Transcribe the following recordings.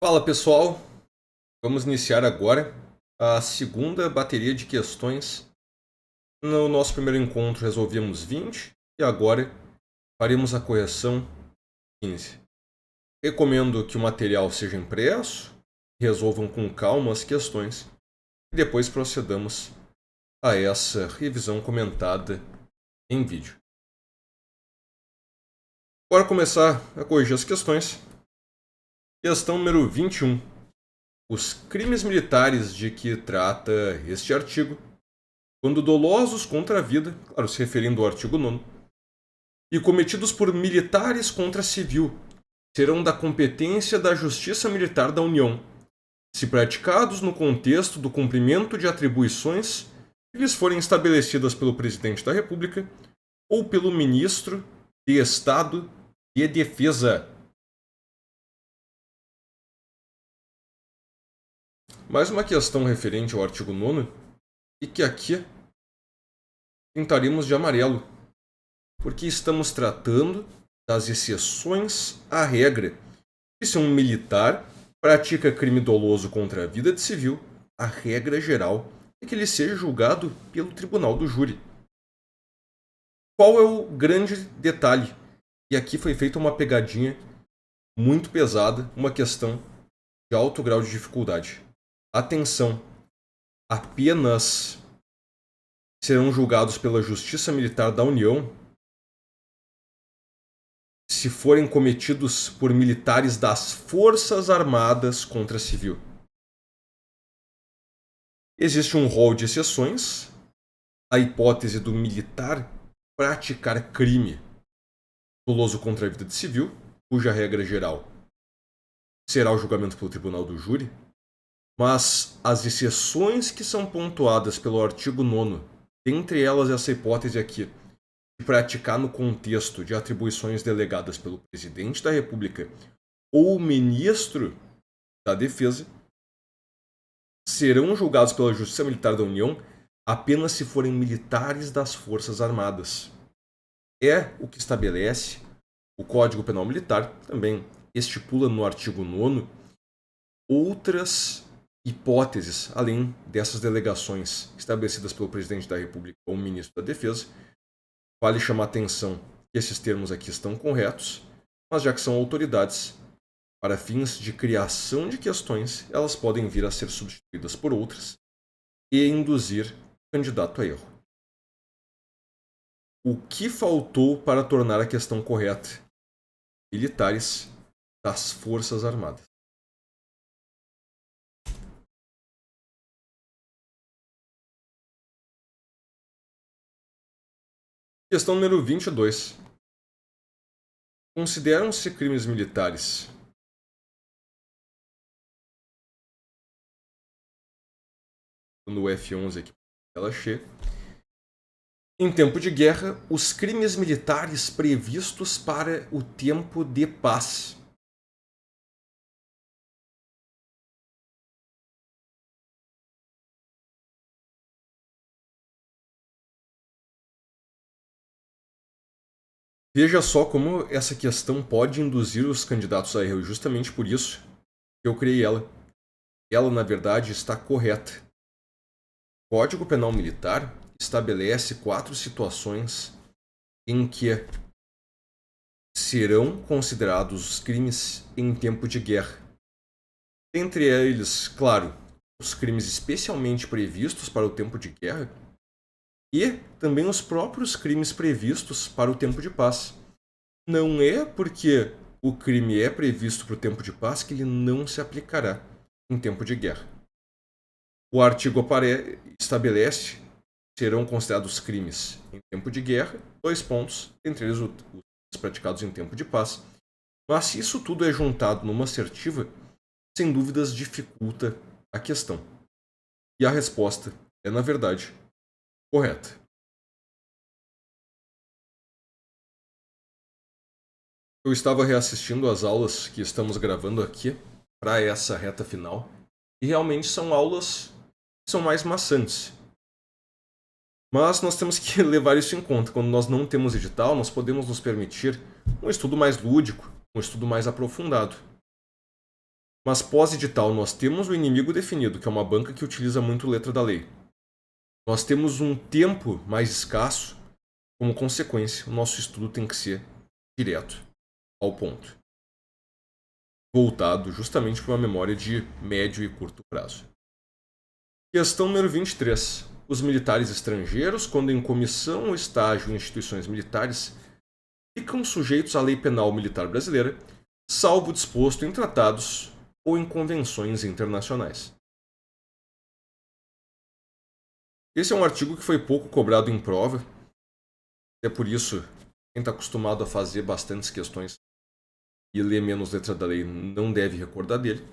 Fala pessoal, vamos iniciar agora a segunda bateria de questões. No nosso primeiro encontro resolvemos 20 e agora faremos a correção 15. Recomendo que o material seja impresso, resolvam com calma as questões e depois procedamos a essa revisão comentada em vídeo. Bora começar a corrigir as questões. Questão número 21. Os crimes militares de que trata este artigo, quando dolosos contra a vida, claro, se referindo ao artigo 9, e cometidos por militares contra civil, serão da competência da Justiça Militar da União, se praticados no contexto do cumprimento de atribuições que lhes forem estabelecidas pelo Presidente da República ou pelo Ministro de Estado de Defesa. Mais uma questão referente ao artigo 9 e que aqui pintaremos de amarelo, porque estamos tratando das exceções à regra. E se um militar pratica crime doloso contra a vida de civil, a regra geral é que ele seja julgado pelo tribunal do júri. Qual é o grande detalhe? E aqui foi feita uma pegadinha muito pesada, uma questão de alto grau de dificuldade. Atenção! Apenas serão julgados pela Justiça Militar da União se forem cometidos por militares das Forças Armadas contra civil. Existe um rol de exceções, a hipótese do militar praticar crime doloso contra a vida de civil, cuja regra geral será o julgamento pelo tribunal do júri, mas as exceções que são pontuadas pelo artigo 9, dentre elas essa hipótese aqui, de praticar no contexto de atribuições delegadas pelo Presidente da República ou Ministro da Defesa, serão julgados pela Justiça Militar da União apenas se forem militares das Forças Armadas. É o que estabelece o Código Penal Militar, também estipula no artigo 9 outras hipóteses, além dessas delegações estabelecidas pelo Presidente da República ou Ministro da Defesa. Vale chamar a atenção que esses termos aqui estão corretos, mas já que são autoridades, para fins de criação de questões, elas podem vir a ser substituídas por outras e induzir o candidato a erro. O que faltou para tornar a questão correta? Militares das Forças Armadas. Questão número 22. Consideram-se crimes militares no F11 aqui, ela chega. Em tempo de guerra, os crimes militares previstos para o tempo de paz. Veja só como essa questão pode induzir os candidatos a erro, justamente por isso que eu criei ela. Ela, na verdade, está correta. O Código Penal Militar estabelece 4 situações em que serão considerados os crimes em tempo de guerra. Entre eles, claro, os crimes especialmente previstos para o tempo de guerra e também os próprios crimes previstos para o tempo de paz. Não é porque o crime é previsto para o tempo de paz que ele não se aplicará em tempo de guerra. O artigo estabelece que serão considerados crimes em tempo de guerra, 2 pontos, entre eles os praticados em tempo de paz. Mas se isso tudo é juntado numa assertiva, sem dúvidas dificulta a questão. E a resposta é, na verdade, correta. Eu estava reassistindo as aulas que estamos gravando aqui para essa reta final e realmente são aulas que são mais maçantes. Mas nós temos que levar isso em conta. Quando nós não temos edital, nós podemos nos permitir um estudo mais lúdico, um estudo mais aprofundado. Mas pós-edital nós temos o inimigo definido, que é uma banca que utiliza muito letra da lei. Nós temos um tempo mais escasso, como consequência, o nosso estudo tem que ser direto ao ponto, voltado justamente para uma memória de médio e curto prazo. Questão número 23. Os militares estrangeiros, quando em comissão ou estágio em instituições militares, ficam sujeitos à lei penal militar brasileira, salvo o disposto em tratados ou em convenções internacionais. Esse é um artigo que foi pouco cobrado em prova, é por isso quem está acostumado a fazer bastantes questões e ler menos letra da lei não deve recordar dele.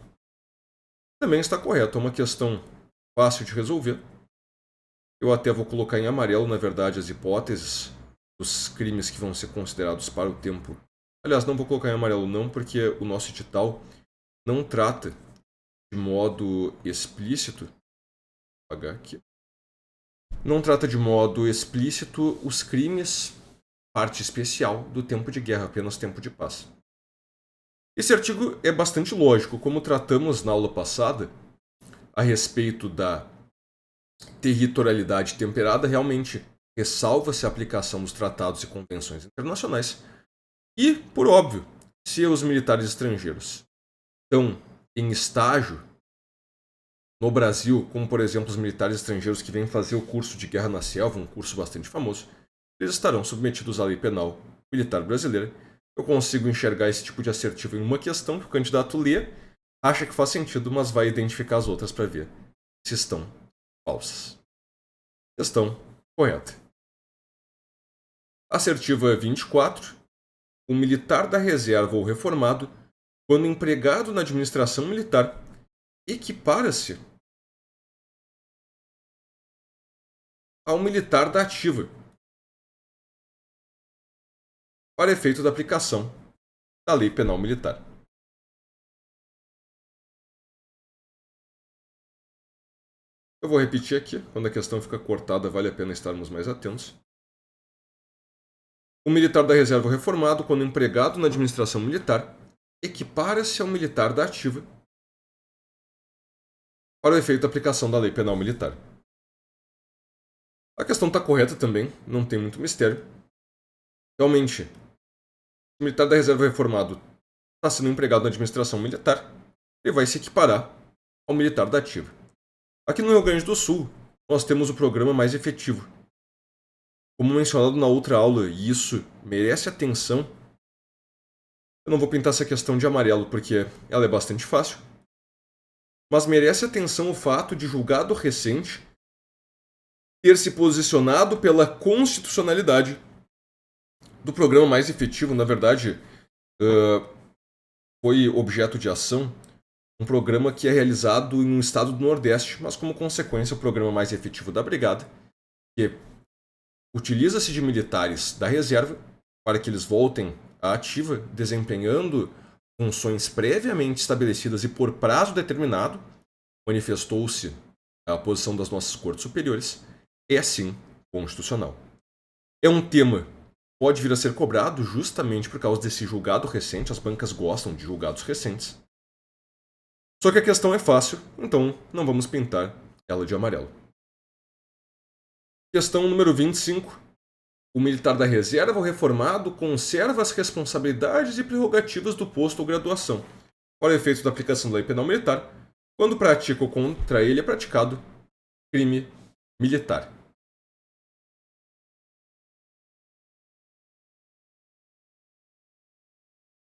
Também está correto, é uma questão fácil de resolver. Eu até vou colocar em amarelo, na verdade, as hipóteses dos crimes que vão ser considerados para o tempo. Aliás, não vou colocar em amarelo não, porque o nosso edital não trata de modo explícito. Vou apagar aqui. Não trata de modo explícito os crimes, parte especial do tempo de guerra, apenas tempo de paz. Esse artigo é bastante lógico, como tratamos na aula passada a respeito da territorialidade temperada, realmente ressalva-se a aplicação dos tratados e convenções internacionais. E, por óbvio, se os militares estrangeiros estão em estágio no Brasil, como por exemplo os militares estrangeiros que vêm fazer o curso de Guerra na Selva, um curso bastante famoso, eles estarão submetidos à lei penal militar brasileira. Eu consigo enxergar esse tipo de assertivo em uma questão que o candidato lê, acha que faz sentido, mas vai identificar as outras para ver se estão falsas. Questão correta. Assertiva 24. O militar da reserva ou reformado, quando empregado na administração militar, equipara-se ao militar da ativa, para efeito da aplicação da lei penal militar. Eu vou repetir aqui, quando a questão fica cortada, vale a pena estarmos mais atentos. O militar da reserva reformado, quando empregado na administração militar, equipara-se ao militar da ativa para o efeito da aplicação da lei penal militar. A questão está correta também, não tem muito mistério. Realmente, o militar da reserva reformado está sendo empregado na administração militar, ele vai se equiparar ao militar da ativa. Aqui no Rio Grande do Sul, nós temos o programa mais efetivo. Como mencionado na outra aula, e isso merece atenção, eu não vou pintar essa questão de amarelo porque ela é bastante fácil, mas merece atenção o fato de julgado recente ter se posicionado pela constitucionalidade do programa mais efetivo. Na verdade, foi objeto de ação um programa que é realizado em um estado do Nordeste, mas como consequência o programa mais efetivo da Brigada, que utiliza-se de militares da reserva para que eles voltem à ativa, desempenhando funções previamente estabelecidas e por prazo determinado, manifestou-se a posição das nossas cortes superiores, é sim constitucional. É um tema que pode vir a ser cobrado justamente por causa desse julgado recente, as bancas gostam de julgados recentes. Só que a questão é fácil, então não vamos pintar ela de amarelo. Questão número 25. O militar da reserva ou reformado conserva as responsabilidades e prerrogativas do posto ou graduação, para o efeito da aplicação da lei penal militar, quando pratica ou contra ele é praticado crime militar.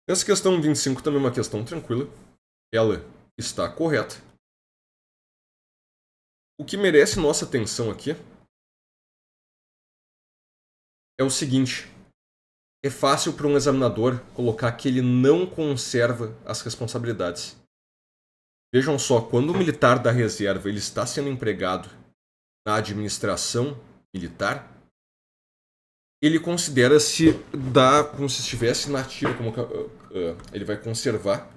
Essa questão 25 também é uma questão tranquila. Ela está correta. O que merece nossa atenção aqui é o seguinte: é fácil para um examinador colocar que ele não conserva as responsabilidades. Vejam só, quando o militar da reserva ele está sendo empregado na administração militar, ele considera-se como se estivesse na ativa, como ele vai conservar.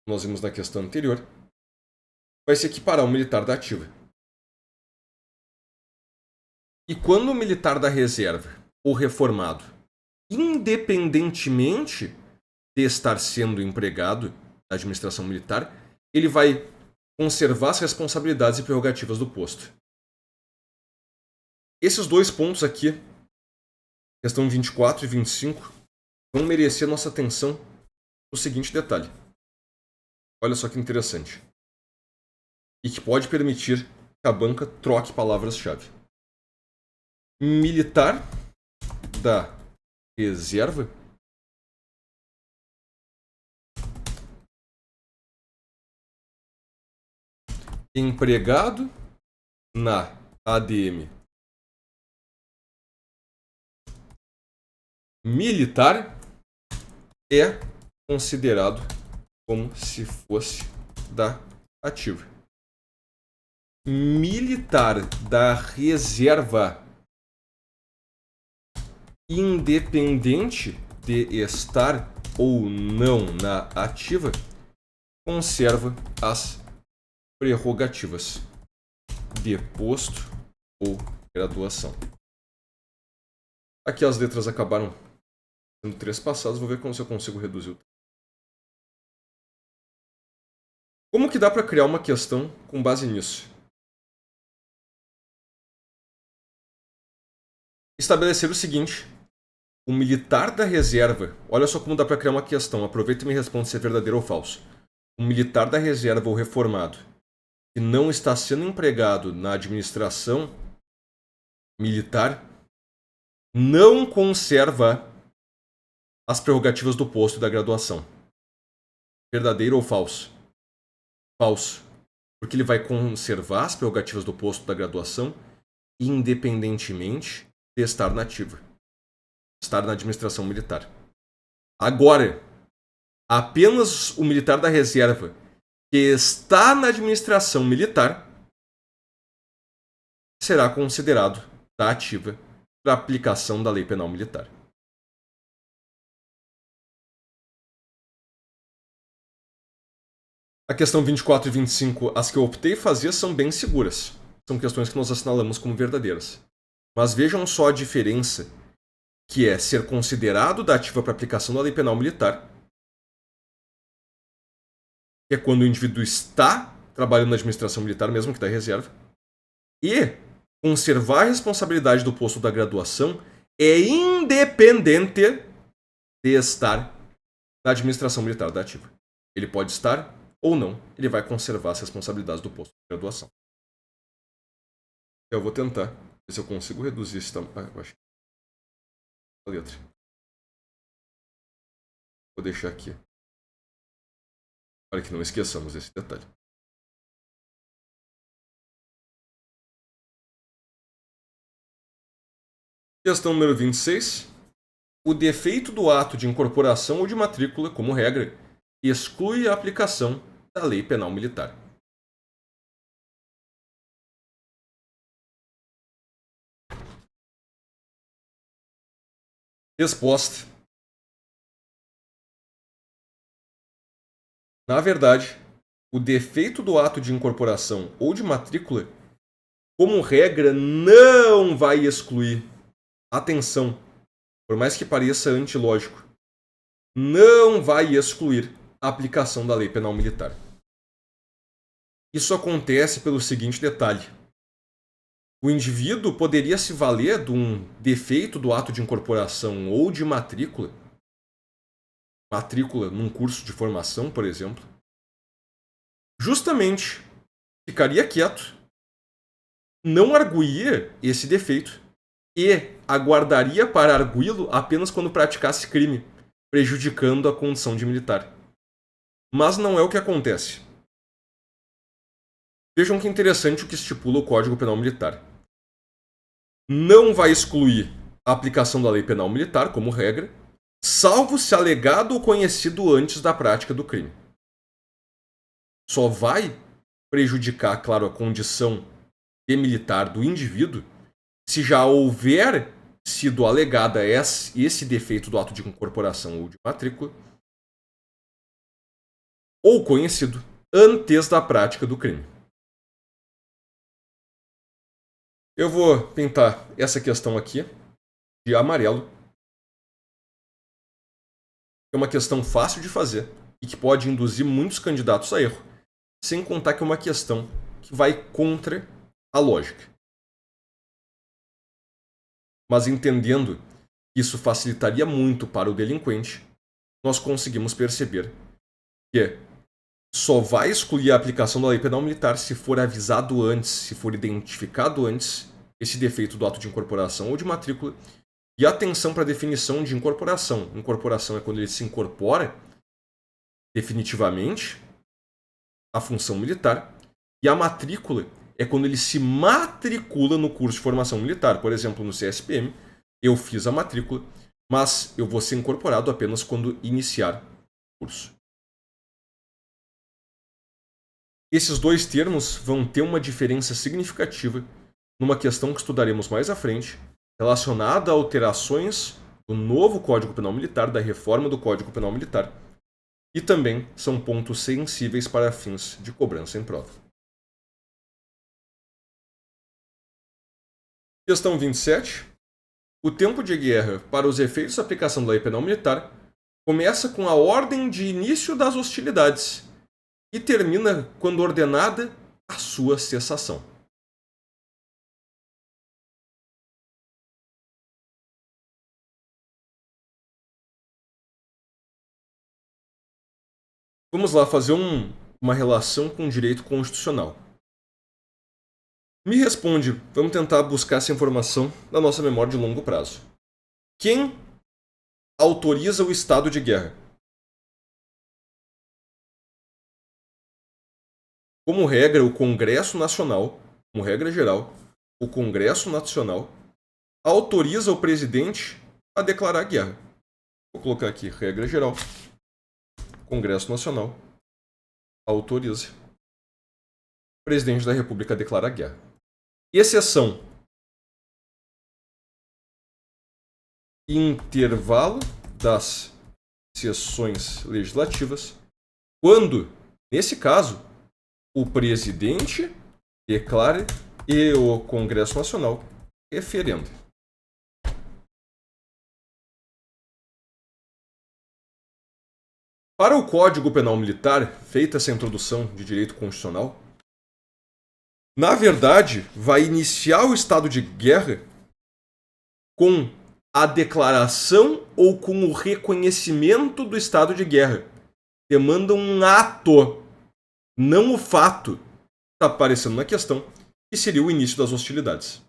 Nós vimos na questão anterior, vai se equiparar ao militar da ativa. E quando o militar da reserva ou reformado, independentemente de estar sendo empregado na administração militar, ele vai conservar as responsabilidades e prerrogativas do posto. Esses dois pontos aqui, questão 24 e 25, vão merecer nossa atenção no seguinte detalhe. Olha só que interessante. E que pode permitir que a banca troque palavras-chave. Militar da reserva empregado na ADM militar é considerado como se fosse da ativa. Militar da reserva, independente de estar ou não na ativa, conserva as prerrogativas de posto ou graduação. Aqui as letras acabaram sendo trespassadas, vou ver se eu consigo reduzir o tempo. Como que dá para criar uma questão com base nisso? Estabelecer o seguinte: o militar da reserva, olha só como dá para criar uma questão, aproveita e me responde se é verdadeiro ou falso. O militar da reserva ou reformado que não está sendo empregado na administração militar não conserva as prerrogativas do posto e da graduação. Verdadeiro ou falso? Falso. Porque ele vai conservar as prerrogativas do posto e da graduação independentemente de estar na ativa. Estar na administração militar. Agora, apenas o militar da reserva que está na administração militar será considerado da ativa para aplicação da lei penal militar. A questão 24 e 25, as que eu optei fazer são bem seguras. São questões que nós assinalamos como verdadeiras. Mas vejam só a diferença que é ser considerado da ativa para aplicação da lei penal militar, que é quando o indivíduo está trabalhando na administração militar, mesmo que da reserva, e conservar a responsabilidade do posto da graduação é independente de estar na administração militar da ativa. Ele pode estar ou não, ele vai conservar as responsabilidades do posto de graduação. Eu vou tentar ver se eu consigo reduzir esse tamanho. A letra. Vou deixar aqui. Para que não esqueçamos desse detalhe. Questão número 26. O defeito do ato de incorporação ou de matrícula, como regra, exclui a aplicação da lei penal militar. Resposta. Na verdade, o defeito do ato de incorporação ou de matrícula, como regra, não vai excluir. Atenção, por mais que pareça antilógico, não vai excluir a aplicação da lei penal militar. Isso acontece pelo seguinte detalhe. O indivíduo poderia se valer de um defeito do ato de incorporação ou de matrícula num curso de formação, por exemplo, justamente ficaria quieto, não arguiria esse defeito e aguardaria para arguí-lo apenas quando praticasse crime, prejudicando a condição de militar. Mas não é o que acontece. Vejam que interessante o que estipula o Código Penal Militar. Não vai excluir a aplicação da lei penal militar, como regra, salvo se alegado ou conhecido antes da prática do crime. Só vai prejudicar, claro, a condição de militar do indivíduo se já houver sido alegada esse defeito do ato de incorporação ou de matrícula ou conhecido antes da prática do crime. Eu vou pintar essa questão aqui de amarelo. é uma questão fácil de fazer e que pode induzir muitos candidatos a erro, sem contar que é uma questão que vai contra a lógica. Mas entendendo que isso facilitaria muito para o delinquente, nós conseguimos perceber que só vai excluir a aplicação da lei penal militar se for avisado antes, se for identificado antes esse defeito do ato de incorporação ou de matrícula. E atenção para a definição de incorporação. Incorporação é quando ele se incorpora definitivamente à função militar. E a matrícula é quando ele se matricula no curso de formação militar. Por exemplo, no CSPM, eu fiz a matrícula, mas eu vou ser incorporado apenas quando iniciar o curso. Esses dois termos vão ter uma diferença significativa numa questão que estudaremos mais à frente, relacionada a alterações do novo Código Penal Militar, da reforma do Código Penal Militar, e também são pontos sensíveis para fins de cobrança em prova. Questão 27. O tempo de guerra para os efeitos da aplicação da lei penal militar começa com a ordem de início das hostilidades e termina quando ordenada a sua cessação. Vamos lá fazer uma relação com o direito constitucional. Me responde, vamos tentar buscar essa informação na nossa memória de longo prazo. Quem autoriza o estado de guerra? Como regra, o Congresso Nacional, como regra geral, o Congresso Nacional autoriza o presidente a declarar guerra. Vou colocar aqui, regra geral. Congresso Nacional autoriza o presidente da República a declarar guerra. Exceção: intervalo das sessões legislativas, quando, nesse caso, o presidente declare e o Congresso Nacional referenda. Para o Código Penal Militar, feita essa introdução de direito constitucional, na verdade, vai iniciar o estado de guerra com a declaração ou com o reconhecimento do estado de guerra. Demanda um ato, não o fato que está aparecendo na questão, que seria o início das hostilidades.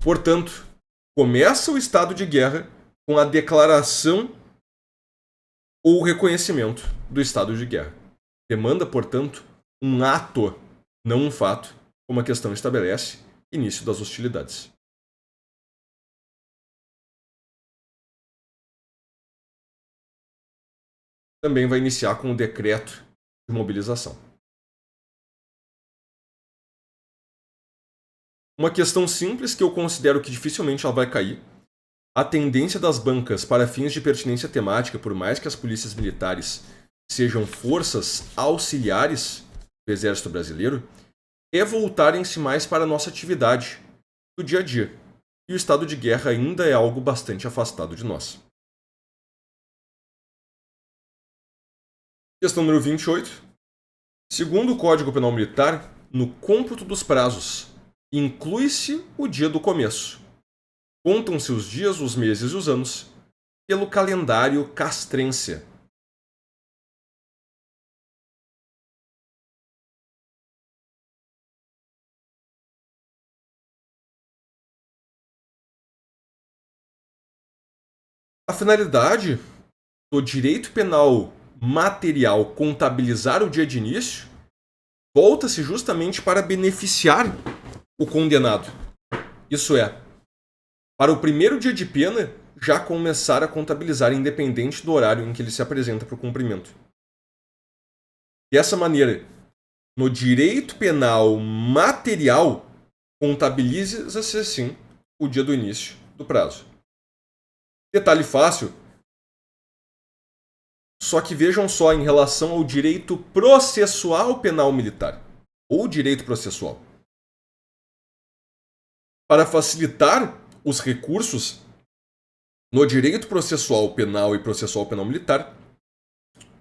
Portanto, começa o estado de guerra com a declaração ou reconhecimento do estado de guerra. Demanda, portanto, um ato, não um fato, como a questão estabelece, início das hostilidades. Também vai iniciar com o decreto de mobilização. Uma questão simples que eu considero que dificilmente ela vai cair. A tendência das bancas para fins de pertinência temática, por mais que as polícias militares sejam forças auxiliares do Exército Brasileiro, é voltarem-se mais para a nossa atividade do dia a dia. E o estado de guerra ainda é algo bastante afastado de nós. Questão número 28. Segundo o Código Penal Militar, no cômputo dos prazos, inclui-se o dia do começo. Contam-se os dias, os meses e os anos pelo calendário castrense. A finalidade do direito penal material contabilizar o dia de início volta-se justamente para beneficiar o condenado. Isso é, para o primeiro dia de pena, já começar a contabilizar independente do horário em que ele se apresenta para o cumprimento. Dessa maneira, no direito penal material, contabiliza-se sim o dia do início do prazo. Detalhe fácil, só que vejam só em relação ao direito processual penal militar, ou direito processual. Para facilitar os recursos no direito processual penal e processual penal militar,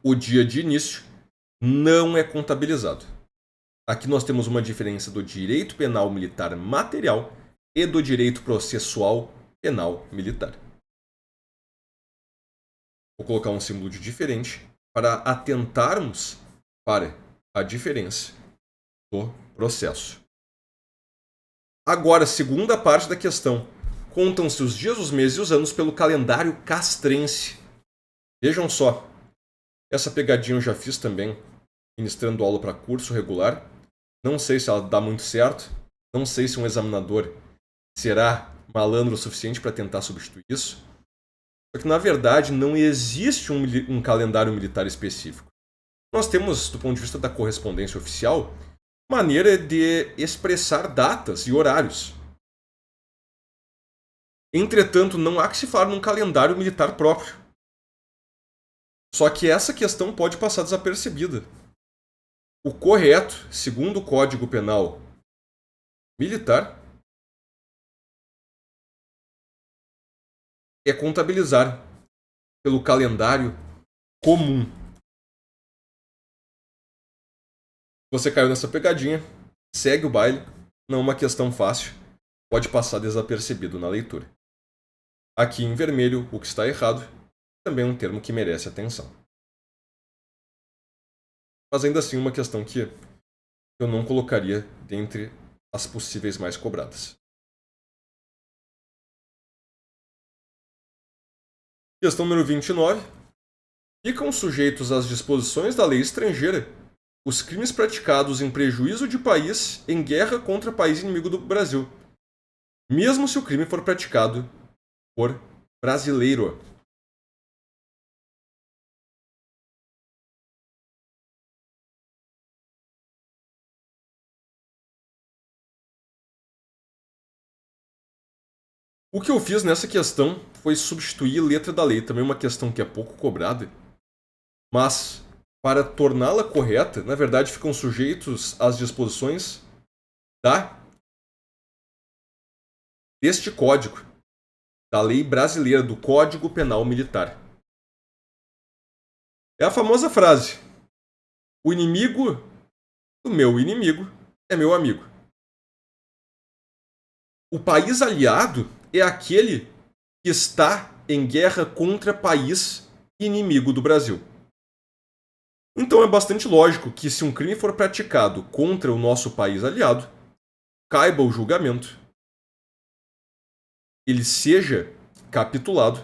o dia de início não é contabilizado. Aqui nós temos uma diferença do direito penal militar material e do direito processual penal militar. Vou colocar um símbolo de diferente para atentarmos para a diferença do processo. Agora, segunda parte da questão. Contam-se os dias, os meses e os anos pelo calendário castrense. Vejam só. Essa pegadinha eu já fiz também, ministrando aula para curso regular. Não sei se ela dá muito certo. Não sei se um examinador será malandro o suficiente para tentar substituir isso. Só que, na verdade, não existe um calendário militar específico. Nós temos, do ponto de vista da correspondência oficial, maneira de expressar datas e horários. Entretanto, não há que se falar num calendário militar próprio. Só que essa questão pode passar desapercebida. O correto, segundo o Código Penal Militar, é contabilizar pelo calendário comum. Você caiu nessa pegadinha, segue o baile, não é uma questão fácil, pode passar desapercebido na leitura. Aqui em vermelho, o que está errado, também é um termo que merece atenção. Mas ainda assim uma questão que eu não colocaria dentre as possíveis mais cobradas. Questão número 29. Ficam sujeitos às disposições da lei estrangeira os crimes praticados em prejuízo de país em guerra contra país inimigo do Brasil, mesmo se o crime for praticado por brasileiro. O que eu fiz nessa questão foi substituir a letra da lei, também uma questão que é pouco cobrada, mas para torná-la correta, na verdade ficam sujeitos às disposições deste código, da lei brasileira, do Código Penal Militar. É a famosa frase: o inimigo do meu inimigo é meu amigo. O país aliado é aquele que está em guerra contra país inimigo do Brasil. Então é bastante lógico que se um crime for praticado contra o nosso país aliado, caiba o julgamento, ele seja capitulado,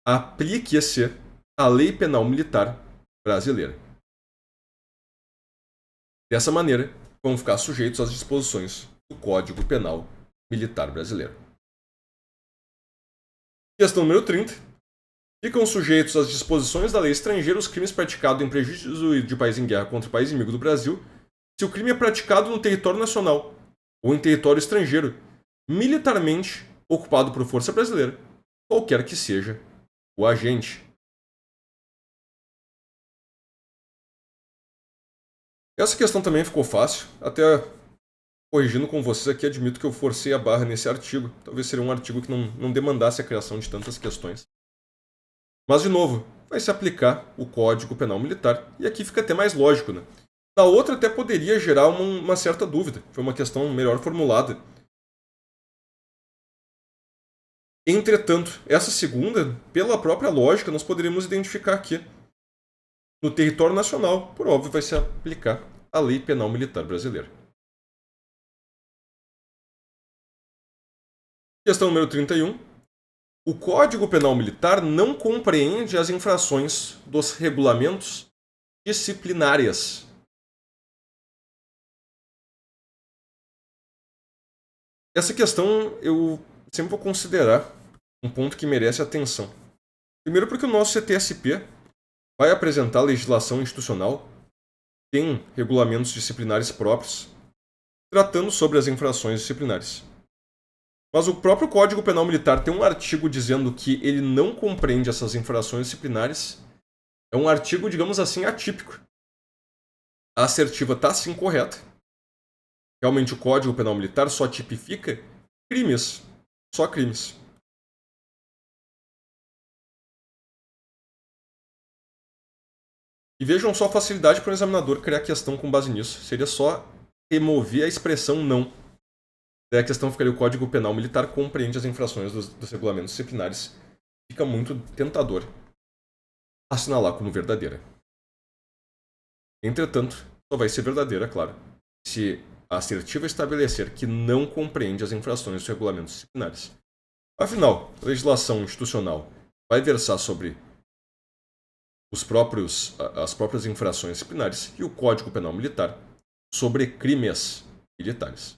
aplique-se a Lei Penal Militar brasileira. Dessa maneira, vão ficar sujeitos às disposições do Código Penal Militar brasileiro. Questão número 30. Ficam sujeitos às disposições da lei estrangeira os crimes praticados em prejuízo de país em guerra contra o país inimigo do Brasil, se o crime é praticado no território nacional ou em território estrangeiro, militarmente ocupado por força brasileira, qualquer que seja o agente. Essa questão também ficou fácil, até corrigindo com vocês aqui, admito que eu forcei a barra nesse artigo. Talvez seria um artigo que não demandasse a criação de tantas questões. Mas, de novo, vai se aplicar o Código Penal Militar, e aqui fica até mais lógico, né? Na outra até poderia gerar uma certa dúvida, foi uma questão melhor formulada. Entretanto, essa segunda, pela própria lógica, nós poderíamos identificar aqui. No território nacional, por óbvio, vai se aplicar a Lei Penal Militar brasileira. Questão número 31. O Código Penal Militar não compreende as infrações dos regulamentos disciplinárias. Essa questão eu sempre vou considerar um ponto que merece atenção. Primeiro porque o nosso CTSP vai apresentar legislação institucional, tem regulamentos disciplinares próprios, tratando sobre as infrações disciplinares. Mas o próprio Código Penal Militar tem um artigo dizendo que ele não compreende essas infrações disciplinares. É um artigo, digamos assim, atípico. A assertiva está sim correta. Realmente o Código Penal Militar só tipifica crimes. Só crimes. E vejam só a facilidade para o examinador criar questão com base nisso. Seria só remover a expressão não. Daí a questão ficaria: o Código Penal Militar compreende as infrações dos regulamentos disciplinares. Fica muito tentador assinalar como verdadeira. Entretanto, só vai ser verdadeira, claro, se a assertiva estabelecer que não compreende as infrações dos regulamentos disciplinares. Afinal, a legislação institucional vai versar sobre as próprias infrações disciplinares e o Código Penal Militar sobre crimes militares.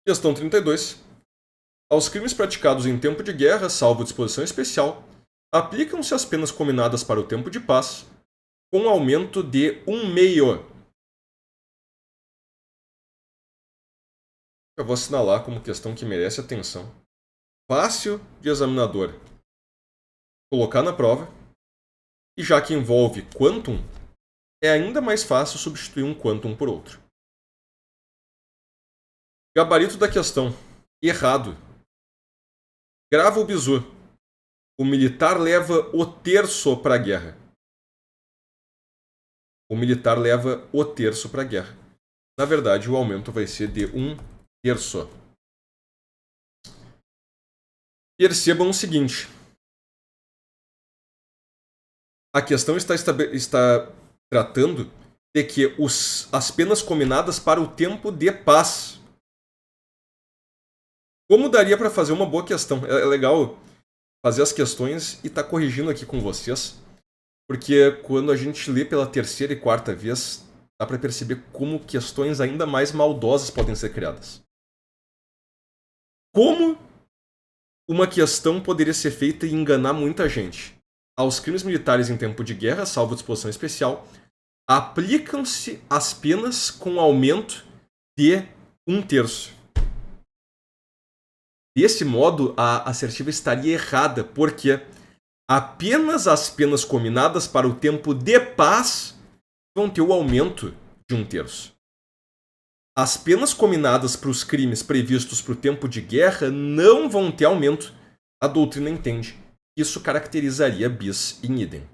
Questão 32. Aos crimes praticados em tempo de guerra, salvo disposição especial, aplicam-se as penas cominadas para o tempo de paz, com aumento de 1/2. Eu vou assinalar como questão que merece atenção. Fácil de examinador colocar na prova, e já que envolve quantum, é ainda mais fácil substituir um quantum por outro. Gabarito da questão. Errado. Grava o bizu. O militar leva o terço para a guerra. O militar leva o terço para a guerra. Na verdade, o aumento vai ser de 1/3. Percebam o seguinte. A questão está tratando de que as penas cominadas para o tempo de paz. Como daria para fazer uma boa questão? É legal fazer as questões e estar corrigindo aqui com vocês, porque quando a gente lê pela terceira e quarta vez, dá para perceber como questões ainda mais maldosas podem ser criadas. Como uma questão poderia ser feita e enganar muita gente? Aos crimes militares em tempo de guerra, salvo disposição especial, aplicam-se as penas com aumento de 1/3. Desse modo, a assertiva estaria errada, porque apenas as penas cominadas para o tempo de paz vão ter o aumento de 1/3. As penas cominadas para os crimes previstos para o tempo de guerra não vão ter aumento. A doutrina entende. Isso caracterizaria bis in idem.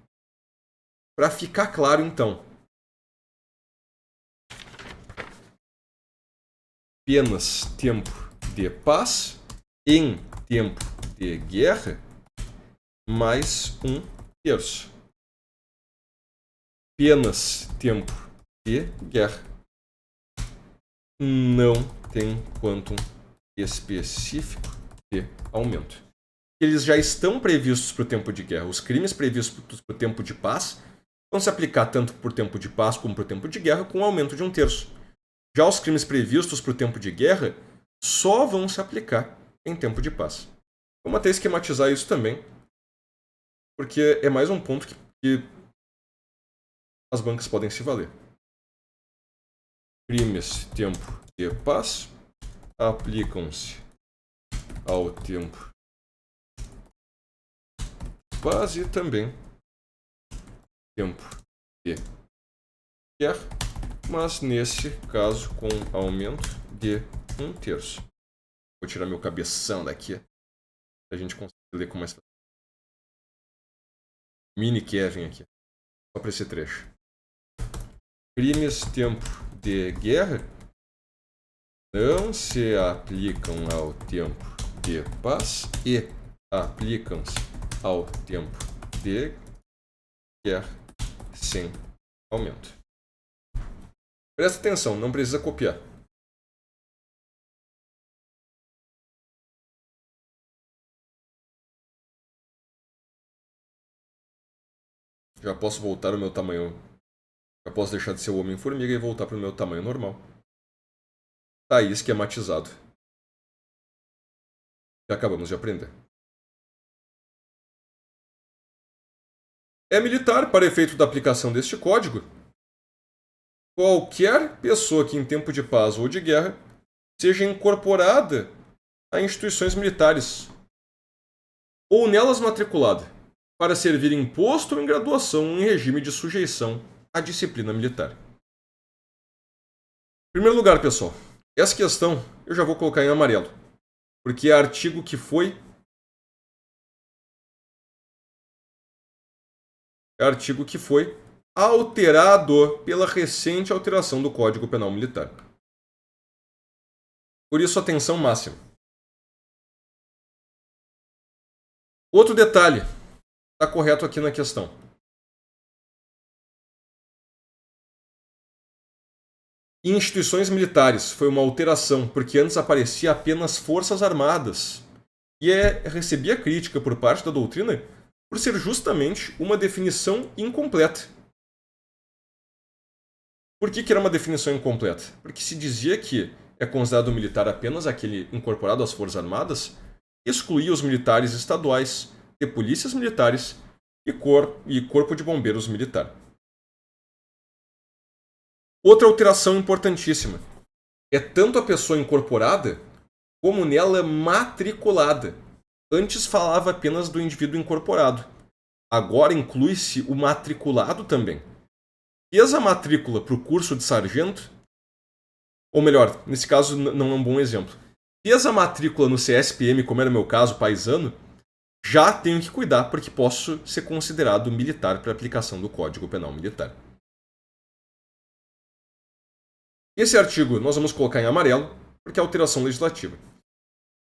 Para ficar claro, então, penas tempo de paz em tempo de guerra mais 1/3. Penas tempo de guerra não tem quantum específico de aumento. Eles já estão previstos para o tempo de guerra. Os crimes previstos para o tempo de paz vão se aplicar tanto para o tempo de paz como para o tempo de guerra, com um aumento de 1/3. Já os crimes previstos para o tempo de guerra só vão se aplicar em tempo de paz. Vamos até esquematizar isso também, porque é mais um ponto que as bancas podem se valer. Crimes tempo de paz aplicam-se ao tempo paz e também tempo de guerra, mas nesse caso com aumento de 1/3. Vou tirar meu cabeção daqui para a gente conseguir ler com mais facilidade. Mini Kevin aqui, só para esse trecho. Crimes tempo de guerra não se aplicam ao tempo de paz e aplicam-se ao tempo de guerra sem aumento. Presta atenção, não precisa copiar. Já posso voltar ao meu tamanho. Já posso deixar de ser o Homem-Formiga e voltar para o meu tamanho normal. Tá aí esquematizado. Já acabamos de aprender. É militar, para efeito da aplicação deste código, qualquer pessoa que em tempo de paz ou de guerra seja incorporada a instituições militares ou nelas matriculada para servir em posto ou em graduação em regime de sujeição à disciplina militar. Em primeiro lugar, pessoal, Essa questão eu já vou colocar em amarelo, porque é artigo que foi alterado pela recente alteração do Código Penal Militar. Por isso, atenção máxima. Outro detalhe, está correto aqui na questão. Instituições militares foi uma alteração, porque antes aparecia apenas Forças Armadas. E recebia crítica por parte da doutrina por ser justamente uma definição incompleta. Por que era uma definição incompleta? Porque se dizia que é considerado militar apenas aquele incorporado às Forças Armadas, excluía os militares estaduais, de polícias militares e corpo de bombeiros militar. Outra alteração importantíssima é tanto a pessoa incorporada como nela matriculada. Antes falava apenas do indivíduo incorporado. Agora inclui-se o matriculado também. Fez a matrícula para o curso de sargento, ou melhor, nesse caso não é um bom exemplo. Fez a matrícula no CSPM, como era o meu caso, paisano, já tenho que cuidar porque posso ser considerado militar para aplicação do Código Penal Militar. Esse artigo nós vamos colocar em amarelo, porque é alteração legislativa.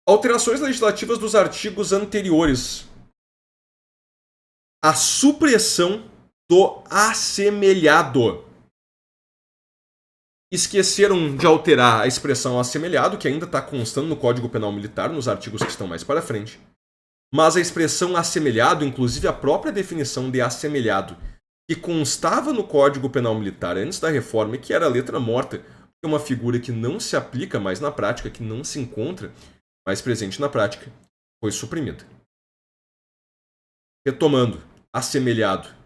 Alterações legislativas dos artigos anteriores. A supressão do assemelhado. Esqueceram de alterar a expressão assemelhado, que ainda está constando no Código Penal Militar, nos artigos que estão mais para frente. Mas a expressão assemelhado, inclusive a própria definição de assemelhado, que constava no Código Penal Militar antes da reforma e que era a letra morta, que é uma figura que não se aplica mais na prática, que não se encontra mais presente na prática, foi suprimida. Retomando, assemelhado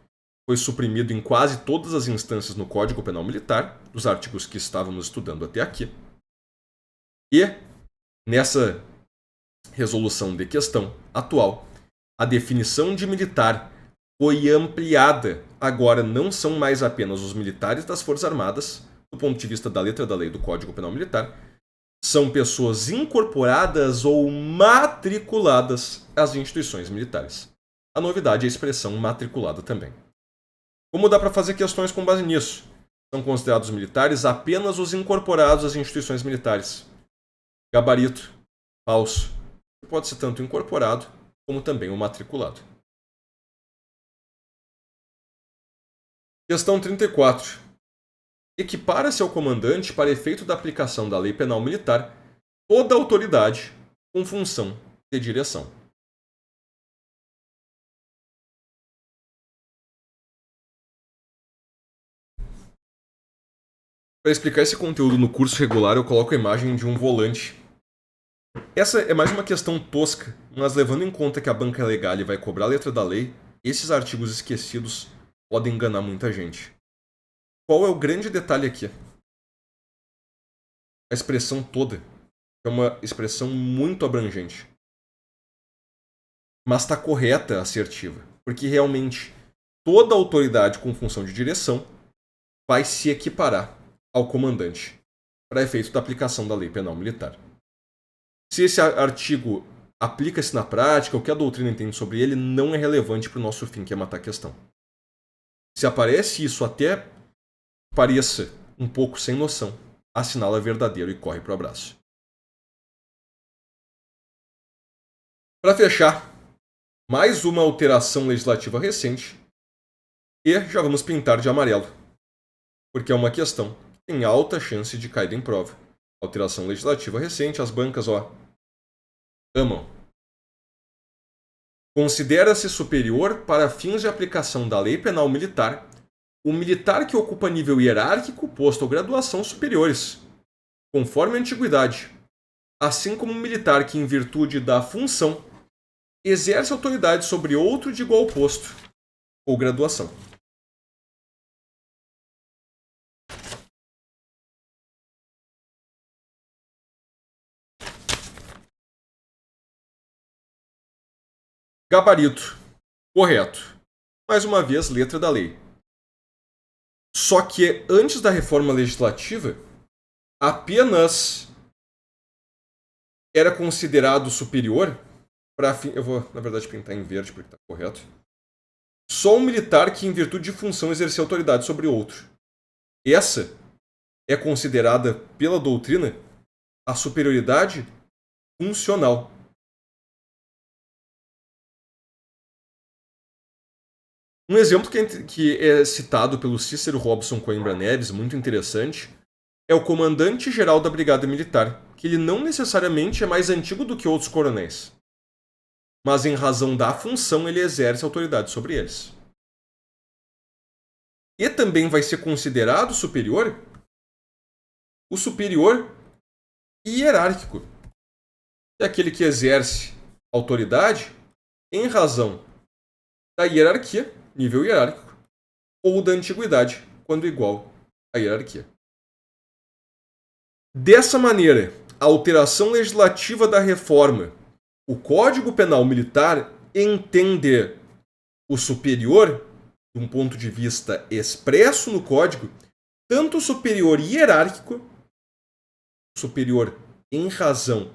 foi suprimido em quase todas as instâncias no Código Penal Militar, dos artigos que estávamos estudando até aqui. E, nessa resolução de questão atual, a definição de militar foi ampliada. Agora não são mais apenas os militares das Forças Armadas, do ponto de vista da letra da lei do Código Penal Militar, são pessoas incorporadas ou matriculadas às instituições militares. A novidade é a expressão matriculada também. Como dá para fazer questões com base nisso? São considerados militares apenas os incorporados às instituições militares. Gabarito, falso. Pode ser tanto incorporado como também o matriculado. Questão 34. Equipara-se ao comandante, para efeito da aplicação da lei penal militar, toda autoridade com função de direção. Para explicar esse conteúdo no curso regular, eu coloco a imagem de um volante. Essa é mais uma questão tosca, mas levando em conta que a banca legal vai cobrar a letra da lei, esses artigos esquecidos podem enganar muita gente. Qual é o grande detalhe aqui? A expressão toda é uma expressão muito abrangente. Mas está correta, assertiva, porque realmente toda autoridade com função de direção vai se equiparar ao comandante para efeito da aplicação da lei penal militar. Se esse artigo aplica-se na prática, o que a doutrina entende sobre ele não é relevante para o nosso fim, que é matar a questão. Se aparece isso até pareça um pouco sem noção, assinala verdadeiro e corre para o abraço. Para fechar, mais uma alteração legislativa recente e já vamos pintar de amarelo, porque é uma questão que tem alta chance de cair em prova. Alteração legislativa recente, as bancas, amam. Considera-se superior para fins de aplicação da lei penal militar o militar que ocupa nível hierárquico, posto ou graduação superiores, conforme a antiguidade, assim como o militar que, em virtude da função, exerce autoridade sobre outro de igual posto ou graduação. Gabarito. Correto. Mais uma vez, letra da lei. Só que antes da reforma legislativa, apenas era considerado superior para fim. Eu vou, na verdade, pintar em verde porque está correto. Só um militar que, em virtude de função, exercia autoridade sobre outro. Essa é considerada pela doutrina a superioridade funcional. Um exemplo que é citado pelo Cícero Robson Coimbra Neves, muito interessante, é o comandante-geral da Brigada Militar, que ele não necessariamente é mais antigo do que outros coronéis, mas em razão da função ele exerce autoridade sobre eles. E também vai ser considerado superior o superior hierárquico, é aquele que exerce autoridade em razão da hierarquia, nível hierárquico, ou da antiguidade, quando igual à hierarquia. Dessa maneira, a alteração legislativa da reforma, o Código Penal Militar entende o superior, de um ponto de vista expresso no Código, tanto o superior hierárquico, superior em razão do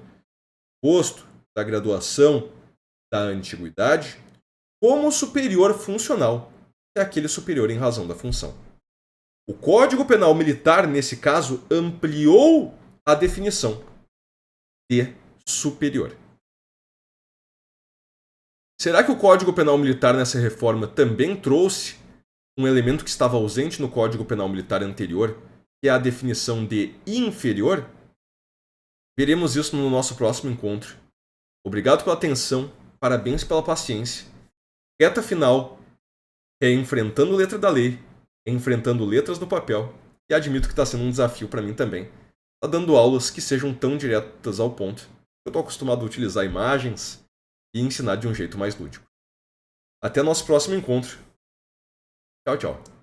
posto, da graduação, da antiguidade, como o superior funcional, que é aquele superior em razão da função. O Código Penal Militar, nesse caso, ampliou a definição de superior. Será que o Código Penal Militar nessa reforma também trouxe um elemento que estava ausente no Código Penal Militar anterior, que é a definição de inferior? Veremos isso no nosso próximo encontro. Obrigado pela atenção, parabéns pela paciência. Reta final é enfrentando letra da lei, enfrentando letras no papel, e admito que está sendo um desafio para mim também. Está dando aulas que sejam tão diretas ao ponto. Eu estou acostumado a utilizar imagens e ensinar de um jeito mais lúdico. Até nosso próximo encontro. Tchau, tchau.